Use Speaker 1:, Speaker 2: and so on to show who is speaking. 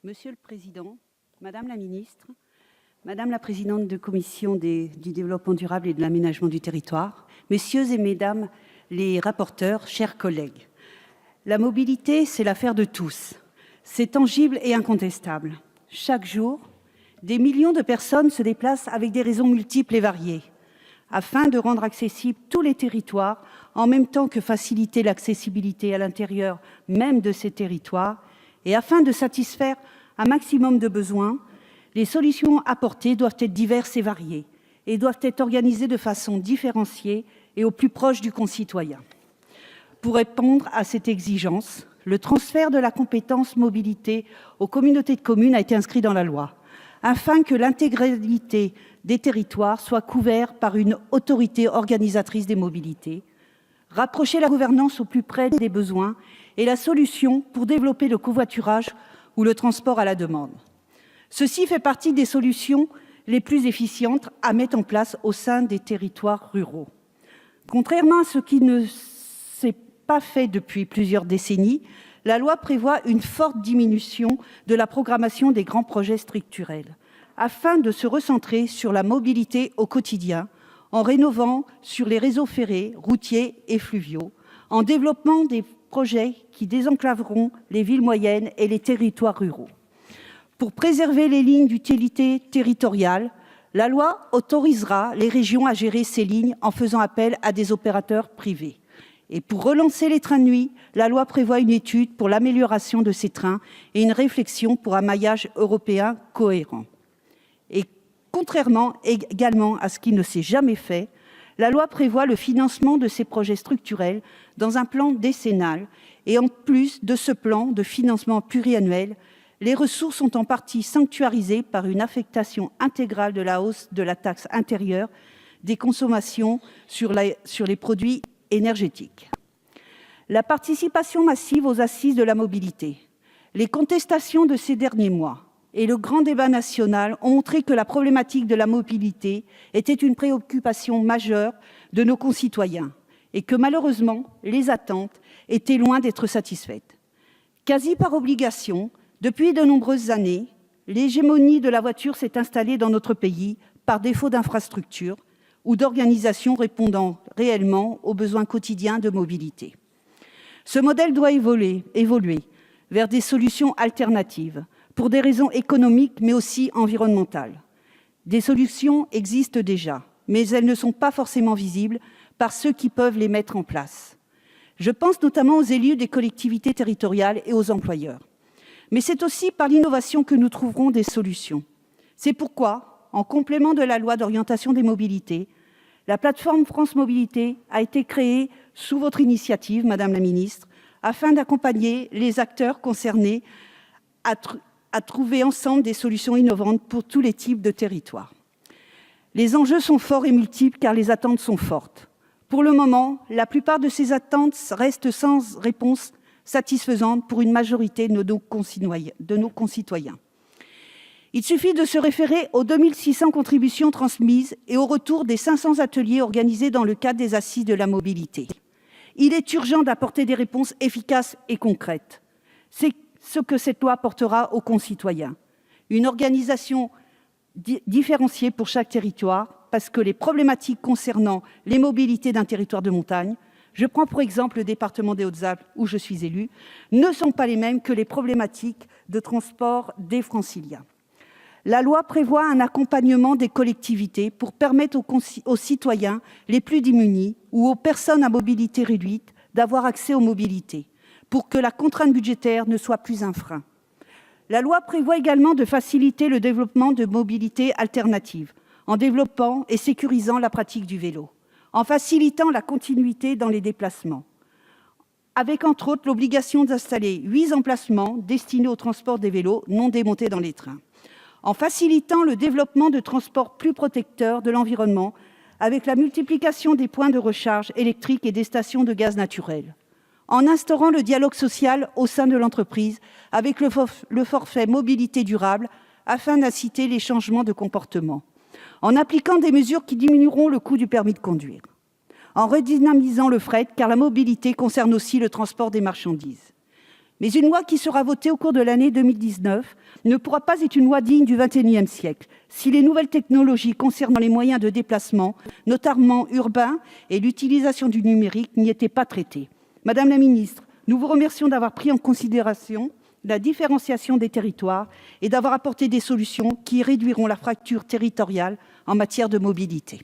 Speaker 1: Monsieur le Président, Madame la Ministre, Madame la Présidente de Commission du Développement durable et de l'Aménagement du territoire, Messieurs et Mesdames les rapporteurs, chers collègues, la mobilité, c'est l'affaire de tous. C'est tangible et incontestable. Chaque jour, des millions de personnes se déplacent avec des raisons multiples et variées, afin de rendre accessibles tous les territoires, en même temps que faciliter l'accessibilité à l'intérieur même de ces territoires, et afin de satisfaire un maximum de besoins, les solutions apportées doivent être diverses et variées, et doivent être organisées de façon différenciée et au plus proche du concitoyen. Pour répondre à cette exigence, le transfert de la compétence mobilité aux communautés de communes a été inscrit dans la loi, afin que l'intégralité des territoires soit couverte par une autorité organisatrice des mobilités, rapprocher la gouvernance au plus près des besoins et la solution pour développer le covoiturage ou le transport à la demande. Ceci fait partie des solutions les plus efficientes à mettre en place au sein des territoires ruraux. Contrairement à ce qui ne s'est pas fait depuis plusieurs décennies, la loi prévoit une forte diminution de la programmation des grands projets structurels, afin de se recentrer sur la mobilité au quotidien, en rénovant sur les réseaux ferrés, routiers et fluviaux, en développant des projets qui désenclaveront les villes moyennes et les territoires ruraux. Pour préserver les lignes d'utilité territoriale, la loi autorisera les régions à gérer ces lignes en faisant appel à des opérateurs privés. Et pour relancer les trains de nuit, la loi prévoit une étude pour l'amélioration de ces trains et une réflexion pour un maillage européen cohérent. Et contrairement également à ce qui ne s'est jamais fait, la loi prévoit le financement de ces projets structurels dans un plan décennal et en plus de ce plan de financement pluriannuel, les ressources sont en partie sanctuarisées par une affectation intégrale de la hausse de la taxe intérieure des consommations sur les produits énergétiques. La participation massive aux assises de la mobilité, les contestations de ces derniers mois et le grand débat national ont montré que la problématique de la mobilité était une préoccupation majeure de nos concitoyens et que malheureusement, les attentes étaient loin d'être satisfaites. Quasi par obligation, depuis de nombreuses années, l'hégémonie de la voiture s'est installée dans notre pays par défaut d'infrastructures ou d'organisation répondant réellement aux besoins quotidiens de mobilité. Ce modèle doit évoluer vers des solutions alternatives pour des raisons économiques mais aussi environnementales. Des solutions existent déjà, mais elles ne sont pas forcément visibles par ceux qui peuvent les mettre en place. Je pense notamment aux élus des collectivités territoriales et aux employeurs. Mais c'est aussi par l'innovation que nous trouverons des solutions. C'est pourquoi, en complément de la loi d'orientation des mobilités, la plateforme France Mobilité a été créée sous votre initiative, Madame la Ministre, afin d'accompagner les acteurs concernés à trouver ensemble des solutions innovantes pour tous les types de territoires. Les enjeux sont forts et multiples car les attentes sont fortes. Pour le moment, la plupart de ces attentes restent sans réponse satisfaisante pour une majorité de nos concitoyens. Il suffit de se référer aux 2600 contributions transmises et au retour des 500 ateliers organisés dans le cadre des assises de la mobilité. Il est urgent d'apporter des réponses efficaces et concrètes. C'est ce que cette loi apportera aux concitoyens. Une organisation différenciée pour chaque territoire, parce que les problématiques concernant les mobilités d'un territoire de montagne, je prends pour exemple le département des Hautes-Alpes où je suis élue, ne sont pas les mêmes que les problématiques de transport des Franciliens. La loi prévoit un accompagnement des collectivités pour permettre aux citoyens les plus démunis ou aux personnes à mobilité réduite d'avoir accès aux mobilités, pour que la contrainte budgétaire ne soit plus un frein. La loi prévoit également de faciliter le développement de mobilités alternatives, en développant et sécurisant la pratique du vélo, en facilitant la continuité dans les déplacements, avec entre autres l'obligation d'installer 8 emplacements destinés au transport des vélos non démontés dans les trains, en facilitant le développement de transports plus protecteurs de l'environnement, avec la multiplication des points de recharge électrique et des stations de gaz naturel, en instaurant le dialogue social au sein de l'entreprise avec le forfait mobilité durable afin d'inciter les changements de comportement, en appliquant des mesures qui diminueront le coût du permis de conduire, en redynamisant le fret, car la mobilité concerne aussi le transport des marchandises. Mais une loi qui sera votée au cours de l'année 2019 ne pourra pas être une loi digne du XXIe siècle si les nouvelles technologies concernant les moyens de déplacement, notamment urbains, et l'utilisation du numérique n'y étaient pas traitées. Madame la ministre, nous vous remercions d'avoir pris en considération la différenciation des territoires et d'avoir apporté des solutions qui réduiront la fracture territoriale en matière de mobilité.